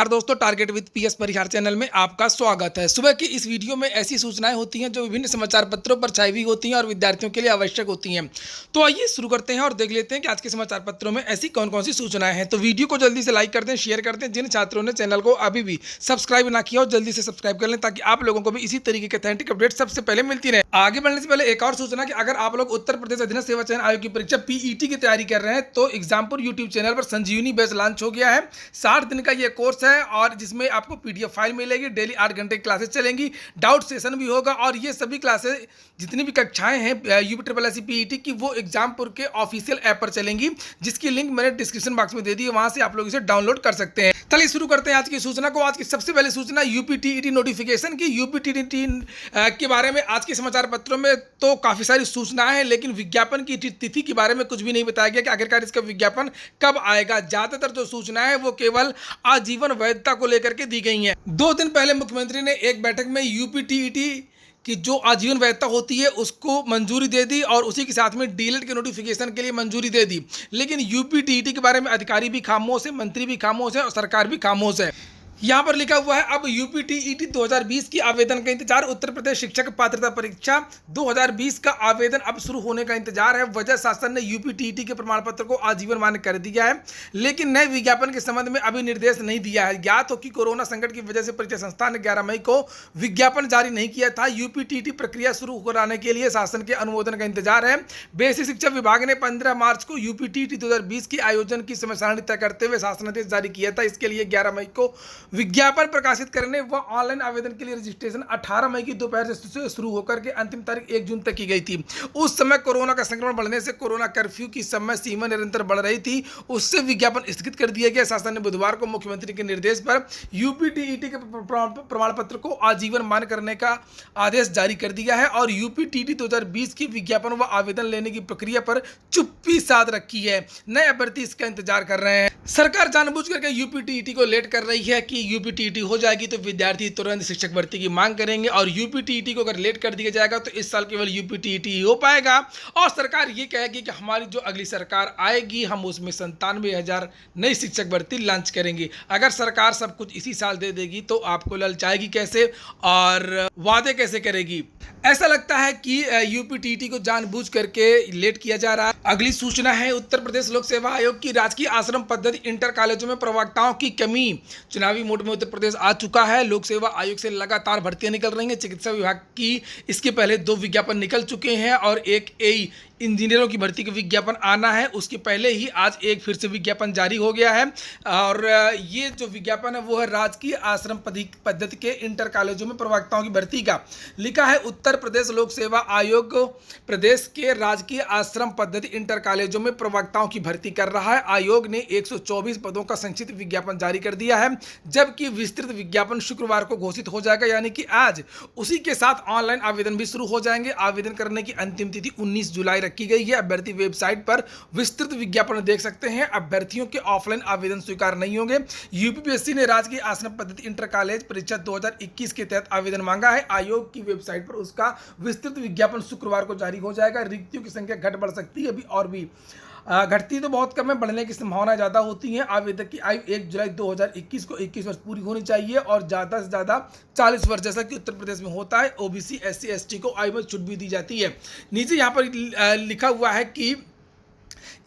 नमस्कार दोस्तों, target with PS Parihar channel में आपका स्वागत है। सुबह की इस वीडियो में ऐसी सूचनाएं होती हैं जो विभिन्न समाचार पत्रों पर छाई हुई होती हैं और विद्यार्थियों के लिए आवश्यक होती हैं। तो आइए शुरू करते हैं और देख लेते हैं कि आज के समाचार पत्रों में ऐसी कौन कौन सी सूचनाएं हैं। तो वीडियो को जल्दी से लाइक कर दें, शेयर कर दें। जिन छात्रों ने चैनल को अभी भी सब्सक्राइब ना किया हो जल्दी से सब्सक्राइब कर लें ताकि आप लोगों को भी इसी तरीके के ऑथेंटिक अपडेट सबसे पहले मिलती रहे। आगे बढ़ने से पहले एक और सूचना कि अगर आप लोग उत्तर प्रदेश अधीनस्थ सेवा चयन आयोग की परीक्षा पीईटी की तैयारी कर रहे हैं तो एग्जामपुर यूट्यूब चैनल पर संजीवनी बैच लॉन्च हो गया है। 60 दिन का ये कोर्स है और जिसमें आपको पीडीएफ फाइल मिलेगी। डेली 8 घंटे की क्लासेस चलेंगी, डाउट सेशन भी होगा और ये सभी क्लासेस जितनी भी कक्षाएं हैं यूपी पीईटी की वो एग्जामपुर के ऑफिशियल ऐप पर चलेंगी, जिसकी लिंक मैंने डिस्क्रिप्शन बॉक्स में दे दी है, वहां से आप लोग इसे डाउनलोड कर सकते हैं। चलिए शुरू करते हैं आज की सूचना को। आज की सबसे पहले सूचना यूपीटीईटी नोटिफिकेशन की। यूपीटीईटी के बारे में आज के समाचार पत्रों में तो काफी सारी सूचनाएं हैं, लेकिन विज्ञापन की तिथि के बारे में कुछ भी नहीं बताया गया कि आखिरकार इसका विज्ञापन कब आएगा। ज्यादातर जो सूचनाएं हैं वो केवल आजीवन वैधता को लेकर के दी गई हैं। 2 दिन पहले मुख्यमंत्री ने एक बैठक में यूपीटीईटी कि जो आजीवन वैधता होती है उसको मंजूरी दे दी और उसी के साथ में डीएलएड के नोटिफिकेशन के लिए मंजूरी दे दी। लेकिन यूपीटीईटी के बारे में अधिकारी भी खामोश है, मंत्री भी खामोश है और सरकार भी खामोश है। यहाँ पर लिखा हुआ है अब यूपीटीईटी 2020 की आवेदन का इंतजार। उत्तर प्रदेश शिक्षक पात्रता परीक्षा 2020 का आवेदन अब शुरू होने का इंतजार है। वजह शासन ने यूपीटीईटी के प्रमाण पत्र को आजीवन मान्य कर दिया है, लेकिन नए विज्ञापन के संबंध में अभी निर्देश नहीं दिया है। ज्ञात हो कि कोरोना संकट की वजह से परीक्षा संस्थान ने 11 मई को विज्ञापन जारी नहीं किया था। यूपीटीईटी प्रक्रिया शुरू कराने के लिए शासन के अनुमोदन का इंतजार है। बेसिक शिक्षा विभाग ने 15 मार्च को यूपीटीईटी 2020 के आयोजन की समय सारणी तय करते हुए शासनादेश जारी किया था। इसके लिए 11 मई को विज्ञापन प्रकाशित करने व ऑनलाइन आवेदन के लिए रजिस्ट्रेशन 18 मई की दोपहर से शुरू होकर के अंतिम तारीख 1 जून तक की गई थी। उस समय कोरोना का संक्रमण बढ़ने से कोरोना कर्फ्यू की समय सीमा निरंतर बढ़ रही थी, उससे विज्ञापन स्थगित कर दिया गया। शासन ने बुधवार को मुख्यमंत्री के निर्देश पर यूपीटीईटी के प्रमाण पत्र को आजीवन मान्य करने का आदेश जारी कर दिया है और यूपीटीईटी 2020 की विज्ञापन व आवेदन लेने की प्रक्रिया पर चुप्पी साध रखी है। नए अभ्यर्थी इसका इंतजार कर रहे हैं। सरकार जानबूझ करके यूपीटीईटी को लेट कर रही है कि यूपीटीईटी हो जाएगी तो विद्यार्थी तुरंत शिक्षक भर्ती की मांग करेंगे और यूपीटीईटी को अगर लेट कर दिया जाएगा तो इस साल केवल यूपीटीईटी ही हो पाएगा और सरकार ये कहेगी कि हमारी जो अगली सरकार आएगी हम उसमें 97,000 नई शिक्षक भर्ती लॉन्च करेंगे। अगर सरकार सब कुछ इसी साल दे देगी तो आपको ललचाएगी कैसे और वादे कैसे करेगी। ऐसा लगता है कि यूपीटीईटी को जानबूझ करके लेट किया जा रहा है। अगली सूचना है उत्तर प्रदेश लोक सेवा आयोग की राजकीय आश्रम पद्धति इंटर कॉलेजों में प्रवक्ताओं की कमी। चुनावी मोड में उत्तर प्रदेश आ चुका है। लोक सेवा आयोग से लगातार भर्तियां निकल रही हैं। चिकित्सा विभाग की इसके पहले 2 विज्ञापन निकल चुके हैं और एक एई इंजीनियरों की भर्ती का विज्ञापन आना है। उसके पहले ही आज एक फिर से विज्ञापन जारी हो गया है और ये जो विज्ञापन है वो है राजकीय आश्रम पद्धति के इंटर कॉलेजों में प्रवक्ताओं की भर्ती का। लिखा है उत्तर प्रदेश लोक सेवा आयोग प्रदेश के राजकीय आश्रम पद्धति इंटर कॉलेजों में प्रवक्ताओं की भर्ती कर रहा है। आयोग ने 124 पदों का संक्षिप्त विज्ञापन जारी कर दिया है, जबकि विस्तृत विज्ञापन शुक्रवार को घोषित हो जाएगा, यानी कि आज। उसी के साथ ऑनलाइन आवेदन भी शुरू हो जाएंगे। आवेदन करने की अंतिम तिथि 19 जुलाई रखी गई है। अभ्यर्थी वेबसाइट पर विस्तृत विज्ञापन देख सकते हैं। अभ्यर्थियों के ऑफलाइन आवेदन स्वीकार नहीं होंगे। यूपीपीएससी ने राजकीय आश्रम पद्धति इंटर कॉलेज परीक्षा 2021 के तहत आवेदन मांगा है। आयोग की वेबसाइट पर उसका विस्तृत विज्ञापन शुक्रवार को जारी हो जाएगा। रिक्तियों की संख्या घट बढ़ सकती है अभी और भी घटती तो बहुत कम है, बढ़ने की संभावना ज़्यादा होती है। आवेदक की आयु 1 जुलाई 2021 को 21 वर्ष पूरी होनी चाहिए और ज़्यादा से ज़्यादा 40 वर्ष, जैसा कि उत्तर प्रदेश में होता है। ओबीसी एससी एसटी को आयु में छूट भी दी जाती है। नीचे यहाँ पर लिखा हुआ है कि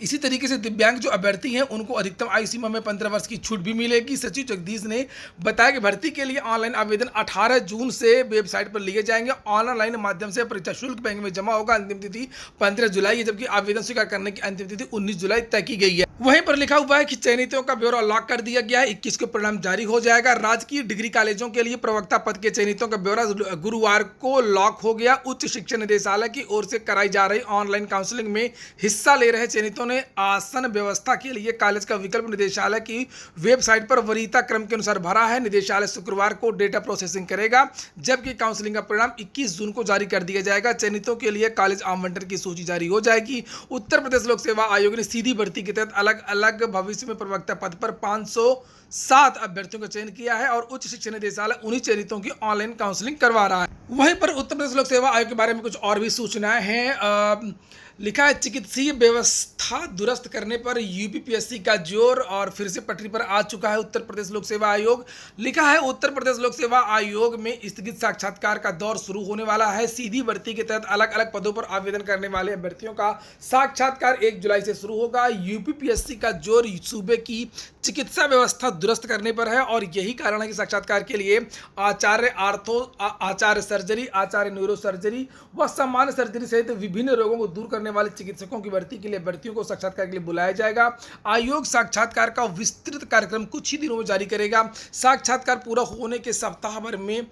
इसी तरीके से दिव्यांग जो अभ्यर्थी हैं उनको अधिकतम आयु सीमा में 15 वर्ष की छूट भी मिलेगी। सचिव जगदीश ने बताया कि भर्ती के लिए ऑनलाइन आवेदन 18 जून से वेबसाइट पर लिए जाएंगे। ऑनलाइन माध्यम से परीक्षा शुल्क बैंक में जमा होगा। अंतिम तिथि 15 जुलाई है, जबकि आवेदन स्वीकार करने की अंतिम तिथि 19 जुलाई तय की गई है। वहीं पर लिखा हुआ है कि चयनितों का ब्यौरा लॉक कर दिया गया है। 21 को परिणाम जारी हो जाएगा। राजकीय डिग्री कॉलेजों के लिए प्रवक्ता पद के चयनितों का ब्यौरा गुरुवार को लॉक हो गया। उच्च शिक्षा निदेशालय की ओर से कराई जा रही ऑनलाइन काउंसलिंग में हिस्सा ले रहे चयनितों ने आसन व्यवस्था के लिए कॉलेज का विकल्प निदेशालय की वेबसाइट पर वरीयता क्रम के अनुसार भरा है। निदेशालय शुक्रवार को डेटा प्रोसेसिंग करेगा, जबकि काउंसलिंग का परिणाम 21 जून को जारी कर दिया जाएगा। चयनितों के लिए कॉलेज आवंटन की सूची जारी हो जाएगी। उत्तर प्रदेश लोक सेवा आयोग ने सीधी भर्ती के तहत अलग अलग भविष्य में प्रवक्ता पद पर 507 अभ्यर्थियों का चयन किया है और उच्च शिक्षा निदेशालय उन्हीं चयनितों की ऑनलाइन काउंसलिंग करवा रहा है। वहीं पर उत्तर प्रदेश लोक सेवा आयोग के बारे में कुछ और भी सूचनाएं हैं। लिखा है चिकित्सीय व्यवस्था दुरुस्त करने पर यूपीपीएससी का जोर और फिर से पटरी पर आ चुका है उत्तर प्रदेश लोक सेवा आयोग। लिखा है उत्तर प्रदेश लोक सेवा आयोग में स्थगित साक्षात्कार का दौर शुरू होने वाला है। सीधी भर्ती के तहत अलग अलग पदों पर आवेदन करने वाले अभ्यर्थियों का साक्षात्कार 1 जुलाई से शुरू होगा। यूपीपीएससी का जोर सूबे की चिकित्सा व्यवस्था दुरुस्त करने पर है और यही कारण है कि साक्षात्कार के लिए आचार्य आर्थो, आचार्य सर्जरी, आचार्य न्यूरो सर्जरी व सामान्य सर्जरी सहित विभिन्न रोगों को दूर करने वाले चिकित्सकों की भर्ती के लिए अभ्यर्थियों को साक्षात्कार के लिए बुलाया जाएगा। आयोग साक्षात्कार का विस्तृत कार्यक्रम कुछ ही दिनों में जारी करेगा। साक्षात्कार पूरा होने के सप्ताह भर में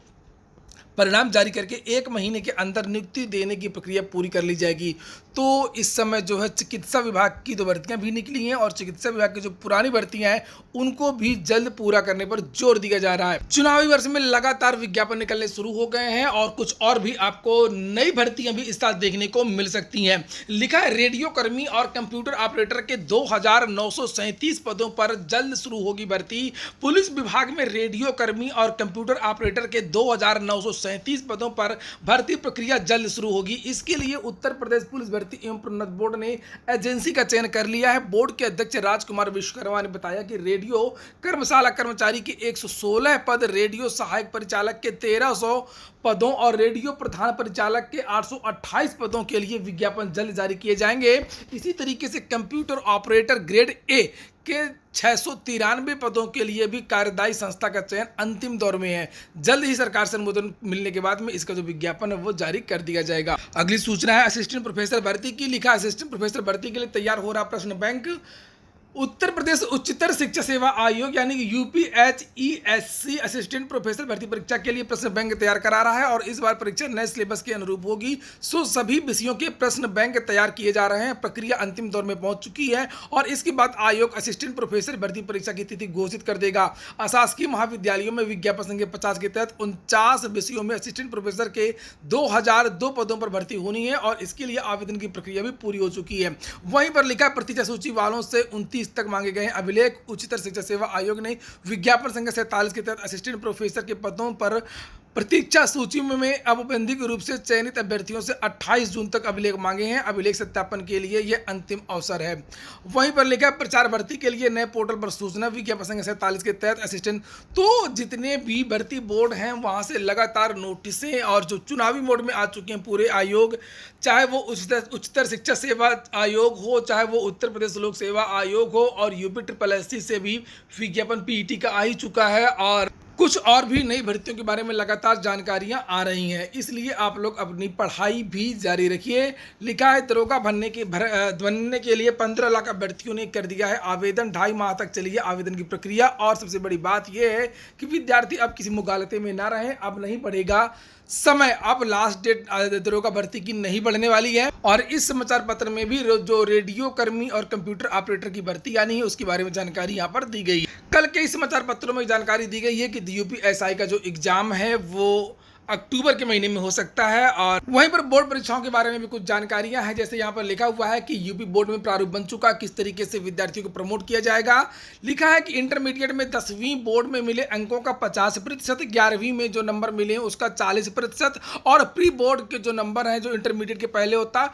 परिणाम जारी करके 1 महीने के अंदर नियुक्ति देने की प्रक्रिया पूरी कर ली जाएगी। तो इस समय जो है चिकित्सा विभाग की 2 भर्तियां भी निकली हैं और चिकित्सा विभाग की जो पुरानी भर्तियां हैं उनको भी जल्द पूरा करने पर जोर दिया जा रहा है। चुनावी वर्ष में लगातार विज्ञापन निकलने शुरू हो गए हैं और कुछ और भी आपको नई भर्तियां भी इस साल देखने को मिल सकती हैं। लिखा है रेडियो कर्मी और कंप्यूटर ऑपरेटर के 2937 पदों पर जल्द शुरू होगी भर्ती। पुलिस विभाग में रेडियो कर्मी और कंप्यूटर ऑपरेटर के 2937 पदों पर भर्ती प्रक्रिया जल्द शुरू होगी। इसके लिए उत्तर प्रदेश पुलिस भर्ती एवं प्रोन्नति बोर्ड ने एजेंसी का चयन कर लिया है। बोर्ड के अध्यक्ष राजकुमार विश्वकर्मा ने बताया कि रेडियो कर्मशाला कर्मचारी के 116 पद, रेडियो सहायक परिचालक के 1300 पदों और रेडियो प्रधान परिचालक के 828 पदों के लिए विज्ञापन जल्द जारी किए जाएंगे। इसी तरीके से कंप्यूटर ऑपरेटर ग्रेड ए के 693 पदों के लिए भी कार्यदायी संस्था का चयन अंतिम दौर में है। जल्द ही सरकार से अनुमोदन मिलने के बाद में इसका जो विज्ञापन है वो जारी कर दिया जाएगा। अगली सूचना है असिस्टेंट प्रोफेसर भर्ती की। लिखा असिस्टेंट प्रोफेसर भर्ती के लिए तैयार हो रहा प्रश्न बैंक। उत्तर प्रदेश उच्चतर शिक्षा सेवा आयोग यानी कि यूपीएचईएससी असिस्टेंट प्रोफेसर भर्ती परीक्षा के लिए प्रश्न बैंक तैयार करा रहा है और इस बार परीक्षा नए सिलेबस के अनुरूप होगी। सभी विषयों के प्रश्न बैंक तैयार किए जा रहे हैं। प्रक्रिया अंतिम दौर में पहुंच चुकी है और इसके बाद आयोग असिस्टेंट प्रोफेसर भर्ती परीक्षा की तिथि घोषित कर देगा। अशासकीय महाविद्यालयों में विज्ञापन संख्या 50 के तहत 49 विषयों में असिस्टेंट प्रोफेसर के 2002 पदों पर भर्ती होनी है और इसके लिए आवेदन की प्रक्रिया भी पूरी हो चुकी है। वहीं पर लिखा प्रतीक्षा सूची वालों से 29 तक मांगे गए हैं अभिलेख। उच्चतर शिक्षा सेवा आयोग ने विज्ञापन संख्या 47 के तहत असिस्टेंट प्रोफेसर के पदों पर प्रतीक्षा सूची में औपबंधिक रूप से चयनित अभ्यर्थियों से 28 जून तक अभिलेख मांगे हैं। अभिलेख सत्यापन के लिए यह अंतिम अवसर है। वहीं पर लिखा प्रचार भर्ती के लिए नए पोर्टल पर सूचना। विज्ञापन संख्या 47 के तहत असिस्टेंट तो जितने भी भर्ती बोर्ड हैं वहां से लगातार नोटिसें और जो चुनावी मोड में आ चुके हैं पूरे आयोग, चाहे वो उच्चतर शिक्षा सेवा आयोग हो, चाहे वो उत्तर प्रदेश लोक सेवा आयोग हो और यूपीएससी से भी विज्ञापन पीईटी का आ ही चुका है और कुछ और भी नई भर्तियों के बारे में लगातार जानकारियां आ रही हैं। इसलिए आप लोग अपनी पढ़ाई भी जारी रखिए। लिखा है दरोगा बनने के लिए 15 लाख अभ्यर्थियों ने कर दिया है आवेदन। 2.5 माह तक चली है आवेदन की प्रक्रिया और सबसे बड़ी बात यह है कि विद्यार्थी अब किसी मुगालते में ना रहें। अब नहीं बढ़ेगा समय, अब लास्ट डेट दरोगा भर्ती की नहीं बढ़ने वाली है। और इस समाचार पत्र में भी जो रेडियो कर्मी और कंप्यूटर ऑपरेटर की भर्ती आनी है उसके बारे में जानकारी यहाँ पर दी गई है। कल के इस समाचार पत्रों में जानकारी दी गई है कि यूपीएसआई का जो एग्जाम है वो अक्टूबर के महीने में हो सकता है। और वहीं पर बोर्ड परीक्षाओं के बारे में भी कुछ जानकारियां हैं। जैसे यहाँ पर लिखा हुआ है कि यूपी बोर्ड में प्रारूप बन चुका, किस तरीके से विद्यार्थियों को प्रमोट किया जाएगा। लिखा है कि इंटरमीडिएट में 10वीं बोर्ड में मिले अंकों का 50%, 11वीं में जो नंबर मिले हैं उसका 40% और प्री बोर्ड के जो नंबर हैं जो इंटरमीडिएट के पहले होता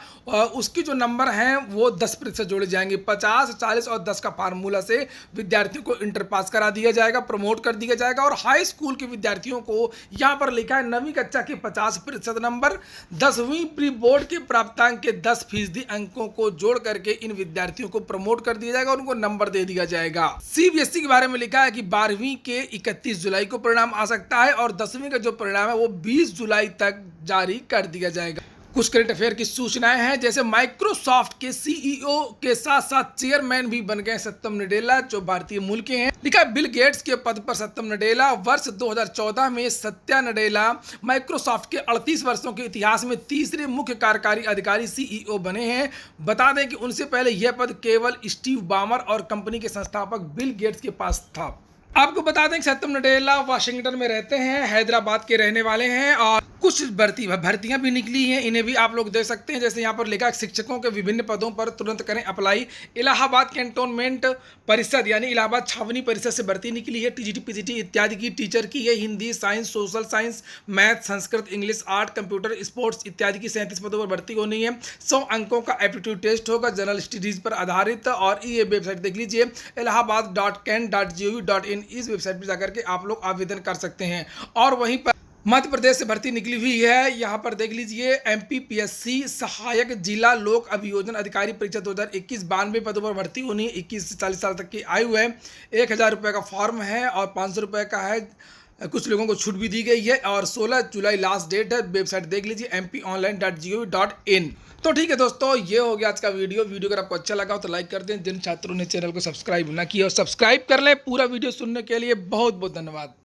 उसके जो नंबर हैं वो 10% जोड़े जाएंगे। 50, 40 और 10 का फार्मूला से विद्यार्थियों को इंटर पास करा दिया जाएगा, प्रमोट कर दिया जाएगा। और हाई स्कूल के विद्यार्थियों को यहाँ पर लिखा है कक्षा के 50% नंबर, 10वीं प्री बोर्ड के प्राप्तांक के 10% अंकों को जोड़ करके इन विद्यार्थियों को प्रमोट कर दिया जाएगा, उनको नंबर दे दिया जाएगा। सीबीएसई के बारे में लिखा है कि 12वीं के 31 जुलाई को परिणाम आ सकता है और 10वीं का जो परिणाम है वो 20 जुलाई तक जारी कर दिया जाएगा। कुछ करंट अफेयर की सूचनाएं हैं। जैसे माइक्रोसॉफ्ट के सीईओ के साथ साथ चेयरमैन भी बन गए सत्यम नडेला, जो भारतीय मूल के हैं। लिखा बिल गेट्स के पद पर सत्यम नडेला। वर्ष 2014 में सत्या नडेला माइक्रोसॉफ्ट के 38 वर्षों के इतिहास में तीसरे मुख्य कार्यकारी अधिकारी सीईओ बने हैं। बता दें कि उनसे पहले यह पद केवल स्टीव बामर और कंपनी के संस्थापक बिल गेट्स के पास था। आपको बता दें कि सत्यम नडेला वाशिंगटन में रहते हैं, हैदराबाद के रहने वाले हैं और कुछ भर्तियां भी निकली हैं, इन्हें भी आप लोग देख सकते हैं। जैसे यहाँ पर लिखा है शिक्षकों के विभिन्न पदों पर तुरंत करें अप्लाई। इलाहाबाद कैंटोनमेंट परिषद यानी इलाहाबाद छावनी परिषद से भर्ती निकली है, टीजीटी पीजीटी इत्यादि की टीचर की है। Hindi, science, social science, math, Sanskrit, English, art, computer, sports इत्यादि की 37 पदों पर भर्ती होनी है। 100 अंकों का एप्टीट्यूड टेस्ट होगा, जनरल स्टडीज पर आधारित। और ये वेबसाइट देख लीजिए इलाहाबाद.can.gov.in, इस वेबसाइट पर जाकर के आप लोग आवेदन कर सकते हैं। और वहीं पर मध्य प्रदेश से भर्ती निकली हुई है, यहाँ पर देख लीजिए MPPSC सहायक जिला लोक अभियोजन अधिकारी परीक्षा 2021, 92 पदों पर भर्ती होनी है। 21 से 40 साल तक की आयु है। 1000 रुपये का फॉर्म है और 500 रुपये का है। कुछ लोगों को छूट भी दी गई है और 16 जुलाई लास्ट डेट है। वेबसाइट देख लीजिए mponline.gov.in। तो ठीक है दोस्तों, ये हो गया आज का वीडियो अगर आपको अच्छा लगा हो तो लाइक कर दें। जिन छात्रों ने चैनल को सब्सक्राइब ना किया और सब्सक्राइब कर लें। पूरा वीडियो सुनने के लिए बहुत बहुत धन्यवाद।